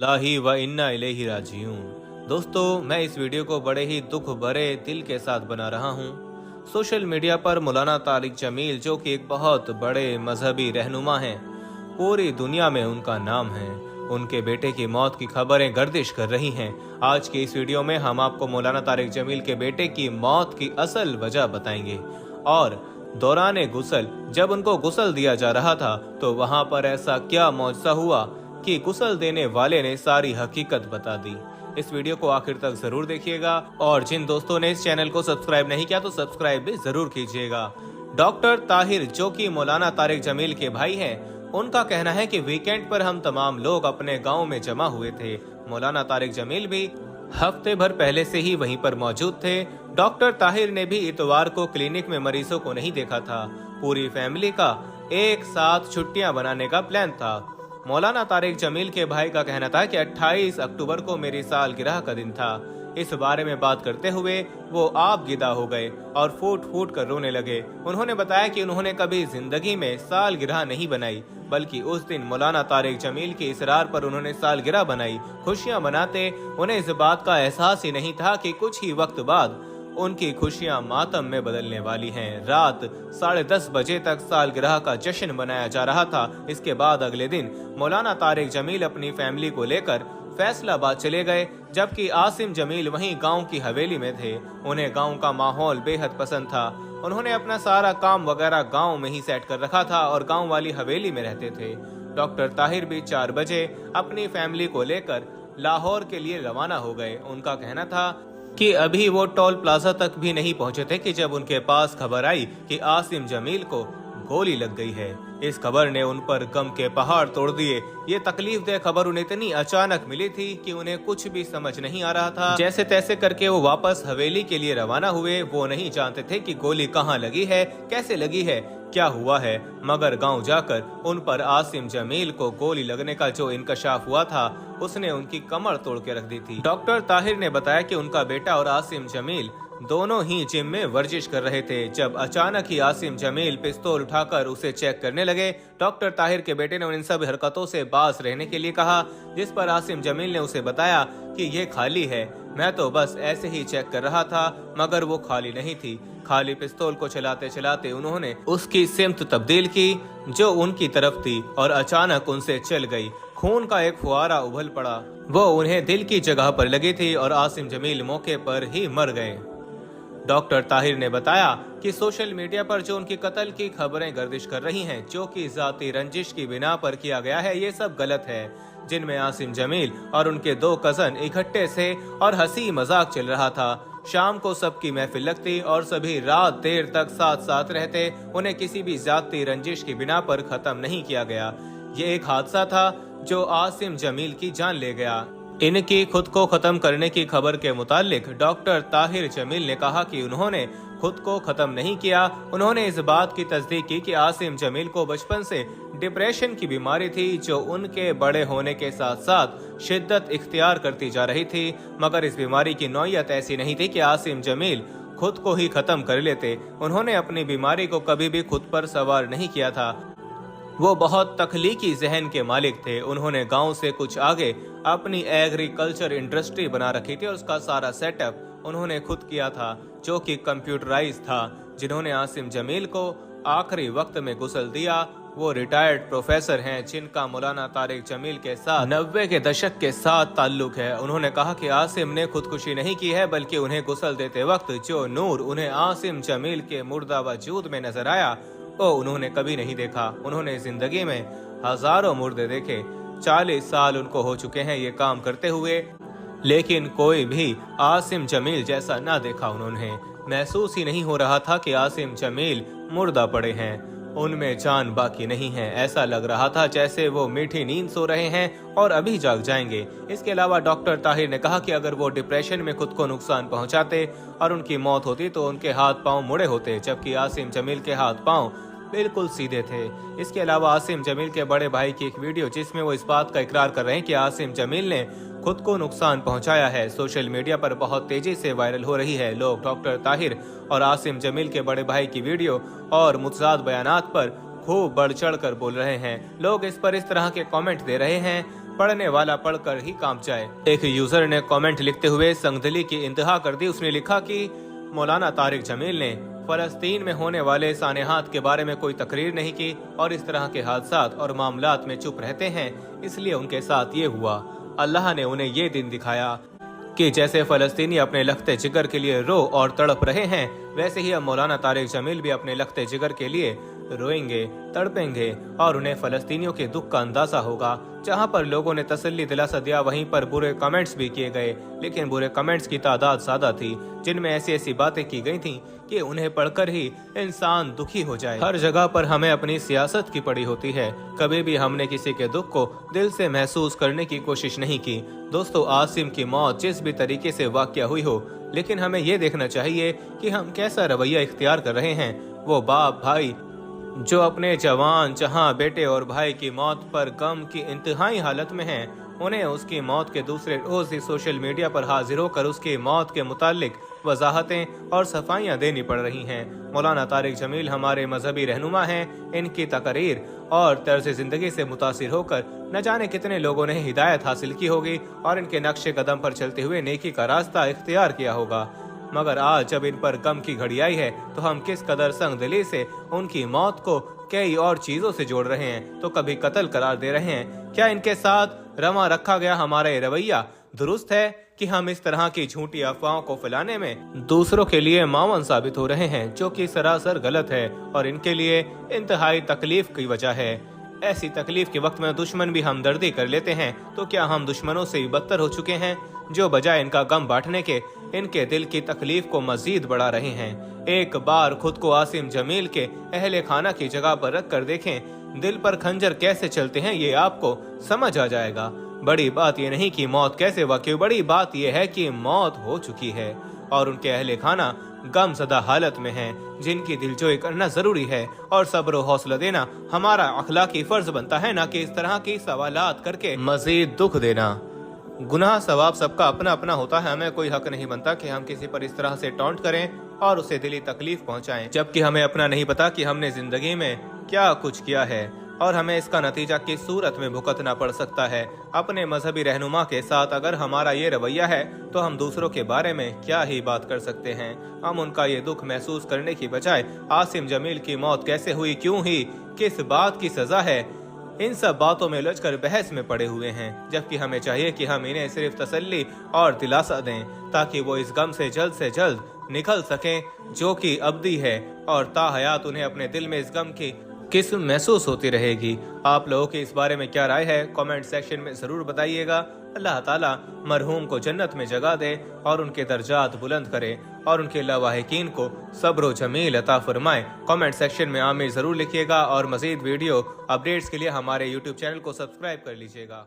लाही व इन्ना इलैहि राजिऊन। दोस्तों, मैं इस वीडियो को बड़े ही दुख भरे दिल के साथ बना रहा हूँ। सोशल मीडिया पर मौलाना तारिक जमील, जो कि एक बहुत बड़े मजहबी रहनुमा हैं, पूरी दुनिया में उनका नाम है, उनके बेटे की मौत की खबरें गर्दिश कर रही हैं। आज की इस वीडियो में हम आपको मौलाना तारिक जमील के बेटे की मौत की असल वजह बताएंगे और दौरान गुसल जब उनको गुसल दिया जा रहा था तो वहां पर ऐसा क्या मौजज़ा हुआ कि गुसल देने वाले ने सारी हकीकत बता दी। इस वीडियो को आखिर तक जरूर देखिएगा और जिन दोस्तों ने इस चैनल को सब्सक्राइब नहीं किया तो सब्सक्राइब भी जरूर कीजिएगा। डॉक्टर ताहिर, जो कि मौलाना तारिक जमील के भाई हैं, उनका कहना है कि वीकेंड पर हम तमाम लोग अपने गांव में जमा हुए थे। मौलाना तारिक जमील भी हफ्ते भर पहले से ही वहीं पर मौजूद थे। डॉक्टर ताहिर ने भी इतवार को क्लिनिक में मरीजों को नहीं देखा था। पूरी फैमिली का एक साथ छुट्टियां बनाने का प्लान था। मौलाना तारिक जमील के भाई का कहना था कि 28 अक्टूबर को मेरी सालगिरह का दिन था। इस बारे में बात करते हुए वो आप गिदा हो गए और फूट फूट कर रोने लगे। उन्होंने बताया कि उन्होंने कभी जिंदगी में सालगिरह नहीं बनाई, बल्कि उस दिन मौलाना तारिक जमील के इसरार पर उन्होंने सालगिरह बनाई। खुशियां मनाते उन्हें इस बात का एहसास ही नहीं था कि कुछ ही वक्त बाद उनकी खुशियां मातम में बदलने वाली हैं। रात 10:30 बजे तक सालगिरह का जश्न मनाया जा रहा था। इसके बाद अगले दिन मौलाना तारिक जमील अपनी फैमिली को लेकर फैसलाबाद चले गए, जबकि आसिम जमील वहीं गांव की हवेली में थे। उन्हें गांव का माहौल बेहद पसंद था। उन्होंने अपना सारा काम वगैरह गांव में ही सेट कर रखा था और गांव वाली हवेली में रहते थे। डॉक्टर ताहिर भी 4 बजे अपनी फैमिली को लेकर लाहौर के लिए रवाना हो गए। उनका कहना था कि अभी वो टोल प्लाजा तक भी नहीं पहुंचे थे कि जब उनके पास खबर आई कि आसिम जमील को गोली लग गई है। इस खबर ने उन पर गम के पहाड़ तोड़ दिए। ये तकलीफ दे खबर उन्हें इतनी अचानक मिली थी कि उन्हें कुछ भी समझ नहीं आ रहा था। जैसे तैसे करके वो वापस हवेली के लिए रवाना हुए। वो नहीं जानते थे कि गोली कहाँ लगी है, कैसे लगी है, क्या हुआ है, मगर गांव जाकर उन पर आसिम जमील को गोली लगने का जो इंकशाफ हुआ था, उसने उनकी कमर तोड़ के रख दी थी। डॉक्टर ताहिर ने बताया कि उनका बेटा और आसिम जमील दोनों ही जिम में वर्जिश कर रहे थे, जब अचानक ही आसिम जमील पिस्तौल उठाकर उसे चेक करने लगे। डॉक्टर ताहिर के बेटे ने उन सब हरकतों से बाज रहने के लिए कहा, जिस पर आसिम जमील ने उसे बताया कि ये खाली है, मैं तो बस ऐसे ही चेक कर रहा था। मगर वो खाली नहीं थी। खाली पिस्तौल को चलाते चलाते उन्होंने उसकी सिमत तब्दील की जो उनकी तरफ थी और अचानक उनसे चल गई। खून का एक फुहारा उबल पड़ा। वो उन्हें दिल की जगह पर लगी थी और आसिम जमील मौके पर ही मर गए। डॉक्टर ताहिर ने बताया कि सोशल मीडिया पर जो उनकी कत्ल की खबरें गर्दिश कर रही हैं, जो कि जाती रंजिश की बिना पर किया गया है, ये सब गलत है। जिनमें आसिम जमील और उनके 2 कजन इकट्ठे से और हंसी मजाक चल रहा था। शाम को सबकी महफिल लगती और सभी रात देर तक साथ साथ रहते। उन्हें किसी भी जाती रंजिश की बिना पर खत्म नहीं किया गया। ये एक हादसा था जो आसिम जमील की जान ले गया। इनकी खुद को खत्म करने की खबर के मुतालिक डॉक्टर ताहिर जमील ने कहा कि उन्होंने खुद को खत्म नहीं किया। उन्होंने इस बात की तस्दीक की कि आसिम जमील को बचपन से डिप्रेशन की बीमारी थी, जो उनके बड़े होने के साथ साथ शिद्दत इख्तियार करती जा रही थी। मगर इस बीमारी की नौयत ऐसी नहीं थी कि आसिम जमील खुद को ही खत्म कर लेते। उन्होंने अपनी बीमारी को कभी भी खुद पर सवार नहीं किया था। वो बहुत तख्लीकी जहन के मालिक थे। उन्होंने गांव से कुछ आगे अपनी एग्रीकल्चर इंडस्ट्री बना रखी थी और उसका सारा सेटअप उन्होंने खुद किया था, जो कि कंप्यूटराइज था। जिन्होंने आसिम जमील को आखिरी वक्त में गुसल दिया, वो रिटायर्ड प्रोफेसर हैं, जिनका मौलाना तारिक जमील के साथ 90 के दशक के साथ ताल्लुक है। उन्होंने कहा कि आसिम ने खुदकुशी नहीं की है, बल्कि उन्हें गुसल देते वक्त जो नूर उन्हें आसिम जमील के मुर्दा वजूद में नजर आया, वो उन्होंने कभी नहीं देखा। उन्होंने जिंदगी में हजारों मुर्दे देखे। 40 साल उनको हो चुके हैं ये काम करते हुए, लेकिन कोई भी आसिम जमील जैसा ना देखा। उन्होंने महसूस ही नहीं हो रहा था कि आसिम जमील मुर्दा पड़े हैं, उनमें जान बाकी नहीं है। ऐसा लग रहा था जैसे वो मीठी नींद सो रहे हैं और अभी जाग जाएंगे। इसके अलावा डॉक्टर ताहिर ने कहा कि अगर वो डिप्रेशन में खुद को नुकसान पहुंचाते और उनकी मौत होती तो उनके हाथ पांव मुड़े होते, जबकि आसिम जमील के हाथ पांव बिल्कुल सीधे थे। इसके अलावा आसिम जमील के बड़े भाई की एक वीडियो, जिसमें वो इस बात का इकरार कर रहे हैं कि आसिम जमील ने खुद को नुकसान पहुंचाया है, सोशल मीडिया पर बहुत तेजी से वायरल हो रही है। लोग डॉक्टर ताहिर और आसिम जमील के बड़े भाई की वीडियो और मुतजाद बयानात पर खूब बढ़ चढ़ कर बोल रहे हैं। लोग इस पर इस तरह के कमेंट दे रहे हैं। पढ़ने वाला पढ़कर ही काम जाए। एक यूजर ने कमेंट लिखते हुए संगदली की इंतहा कर दी। उसने लिखा कि मौलाना तारिक जमील ने फलस्तीन में होने वाले सानेहात के बारे में कोई तकरीर नहीं की और इस तरह के हादसात और मामलात में चुप रहते हैं, इसलिए उनके साथ ये हुआ। अल्लाह ने उन्हें ये दिन दिखाया कि जैसे फलस्तीनी अपने लख्ते जिगर के लिए रो और तड़प रहे हैं, वैसे ही अब मौलाना तारिक जमील भी अपने लख्ते जिगर के लिए रोएंगे, तड़पेंगे और उन्हें फलस्तीनियों के दुख का अंदाजा होगा। जहां पर लोगों ने तसल्ली दिलासा दिया, वहीं पर बुरे कमेंट्स भी किए गए, लेकिन बुरे कमेंट्स की तादाद ज्यादा थी, जिनमें ऐसी ऐसी बातें की गई थी कि उन्हें पढ़कर ही इंसान दुखी हो जाए। हर जगह पर हमें अपनी सियासत की पड़ी होती है, कभी भी हमने किसी के दुख को दिल से महसूस करने की कोशिश नहीं की। दोस्तों, आसिम की मौत जिस भी तरीके से वाक़या हुई हो, लेकिन हमें ये देखना चाहिए कि हम कैसा रवैया इख्तियार कर रहे हैं। वो बाप भाई जो अपने जवान जहां बेटे और भाई की मौत पर गम की इंतहाई हालत में हैं, उन्हें उसकी मौत के दूसरे रोज ही सोशल मीडिया पर हाजिर होकर उसकी मौत के मुतालिक वजाहतें और सफाइयां देनी पड़ रही हैं। मौलाना तारिक जमील हमारे मजहबी रहनुमा हैं। इनकी तकरीर और तर्ज जिंदगी से मुतासिर होकर न जाने कितने लोगों ने हिदायत हासिल की होगी और इनके नक्शे कदम पर चलते हुए नेकी का रास्ता इख्तियार किया होगा। मगर आज जब इन पर गम की घड़ी आई है, तो हम किस कदर संगदिली से उनकी मौत को कई और चीजों से जोड़ रहे हैं, तो कभी कत्ल करार दे रहे हैं। क्या इनके साथ रवा रखा गया हमारा ये रवैया दुरुस्त है कि हम इस तरह की झूठी अफवाहों को फैलाने में दूसरों के लिए मावन साबित हो रहे हैं, जो कि सरासर गलत है और इनके लिए इंतहाई तकलीफ की वजह है। ऐसी तकलीफ के वक्त में दुश्मन भी हमदर्दी कर लेते हैं, तो क्या हम दुश्मनों से भी बदतर हो चुके हैं, जो बजाय इनका गम बांटने के इनके दिल की तकलीफ को मजीद बढ़ा रहे हैं। एक बार खुद को आसिम जमील के अहले खाना की जगह पर रख कर देखें, दिल पर खंजर कैसे चलते हैं ये आपको समझ आ जाएगा। बड़ी बात ये नहीं कि मौत कैसे वाक़ई, बड़ी बात यह है कि मौत हो चुकी है और उनके अहले खाना गमज़दा हालत में हैं, जिनकी दिलजोई करना जरूरी है और सब्र और हौसला देना हमारा अखलाकी फर्ज बनता है, ना कि इस तरह की सवालात करके मजीद दुख देना। गुनाह सवाब सबका अपना अपना होता है, हमें कोई हक नहीं बनता कि हम किसी पर इस तरह से टॉन्ट करें और उसे दिली तकलीफ पहुंचाएं, जबकि हमें अपना नहीं पता कि हमने जिंदगी में क्या कुछ किया है और हमें इसका नतीजा किस सूरत में भुगतना पड़ सकता है। अपने मजहबी रहनुमा के साथ अगर हमारा ये रवैया है, तो हम दूसरों के बारे में क्या ही बात कर सकते हैं। हम उनका ये दुख महसूस करने की बजाय आसिम जमील की मौत कैसे हुई, क्यों हुई, किस बात की सजा है, इन सब बातों में उलझकर बहस में पड़े हुए हैं, जबकि हमें चाहिए कि हम इन्हें सिर्फ तसल्ली और दिलासा दें, ताकि वो इस गम से जल्द निकल सकें, जो कि अब्दी है और ताहयात उन्हें अपने दिल में इस गम की किस्म महसूस होती रहेगी। आप लोगों की इस बारे में क्या राय है, कमेंट सेक्शन में जरूर बताइएगा। अल्लाह ताला मरहूम को जन्नत में जगह दे और उनके दर्जात बुलंद करे और उनके लवाहिकीन को सब्र जमील अता फरमाए। कमेंट सेक्शन में आमीन जरूर लिखिएगा और मजीद वीडियो अपडेट्स के लिए हमारे यूट्यूब चैनल को सब्सक्राइब कर लीजिएगा।